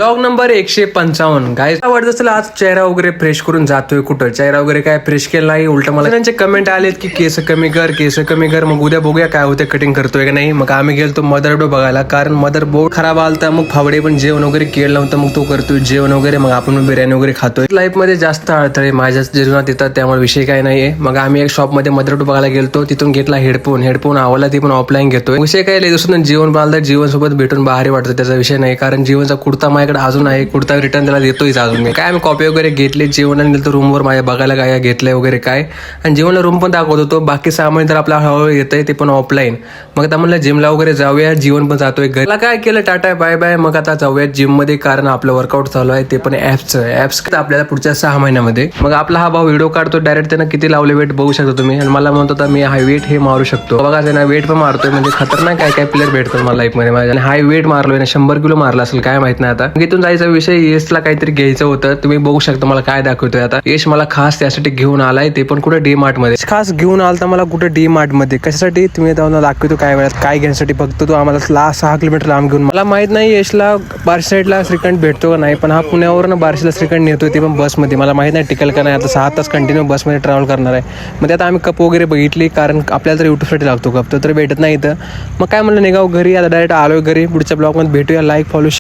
blog number 155 guys वाटत असेल आज चेहरा वगैरे फ्रेश करून जातोय कुठं चेहरा वगैरे काय फ्रेश केला नाही उलट मला त्यांचे कमेंट आलेत की केस कमी कर मग उद्या बघूया काय होते कटिंग करतोय का नाही मग आम्ही गेलो मदर बोर्ड बघायला कारण मदर बोर्ड खराब आलता मग फावडे पण जेवण वगैरे केलं नव्हतं मग तो करतोय जेवण वगैरे मग आपण बिर्याणी वगैरे खातोय लाईफ मध्ये जास्त अडथळे माझ्या जीवनात येतात त्यामुळे विषय काय नाहीये मग आम्ही एक शॉप मध्ये मदर बोर्ड बघायला गेलो तिथून घेतला हेडफोन आवडला ती पण ऑफलाईन घेतोय विषय काय दिवसातून जीवन पाळलं जीवन सोबत भेटून बाहेर वाटतं त्याचा विषय नाही कारण जीवनचा कुर्ता माझ्याकडे अजून आहे कुर्ता रिटर्न त्याला देतोय अजून मी काय कॉपी वगैरे घेतले जेवण आणि तर रूमवर माझ्या बघायला काय घेतलंय वगैरे काय आणि जेवणला रूम पण दाखवत होतो बाकी सामान तर आपला हळूहळू येतंय ते पण ऑफलाईन मग आता म्हणलं जिमला वगैरे जाऊया जीवन पण जातोय घरला काय केलं टाटा बाय बाय मग आता जाऊया जिम मध्ये कारण आपलं वर्कआउट चालू आहे ते पण ऍप्स आपल्याला पुढच्या 6 महिन्यामध्ये मग आपला हा भाऊ व्हिडिओ काढतो डायरेक्ट त्यानं किती लावले वेट बघू शकतो तुम्ही आणि मला म्हणतो होता मी हाय वेट हे मारू शकतो बघा त्यांना वेट पण मारतोय म्हणजे खतरनाक काय प्लेअर भेटतात मला लाईफ मध्ये माझ्या आणि हाय वेट मारलोय ना 100 किलो मारला असेल काय माहित नाही आता इथून जायचा विषय यशला काहीतरी घ्यायचं होतं तुम्ही बघू शकता मला काय दाखवतोय आता यश मला खास त्यासाठी घेऊन आलाय ते पण कुठे डी मार्ट मध्ये खास घेऊन आलता मला कुठे डी मार्ट मध्ये कशासाठी तुम्ही दाखवतो काय वेळात काय घेण्यासाठी फक्त तो आम्हाला 6 किलोमीटर लांब घेऊन मला माहित नाही यशला बार्शी साईडला श्रीखंड भेटतो का नाही पण हा पुण्यावरून बार्शीला श्रीखंड नेतोय ते पण बसमध्ये मला माहित नाही टिकल का नाही आता 6 तास कंटिन्यू बसमध्ये ट्रॅव्हल करणार आहे मग आता आम्ही कप वगैरे बघितली कारण आपल्याला तर युट्यूबसाठी लागतो कप तर भेटत नाही इथं मग काय म्हणलं निघाव घरी आता डायरेक्ट आलोय घरी पुढच्या ब्लॉग मध्ये भेटूया लाईक फॉलो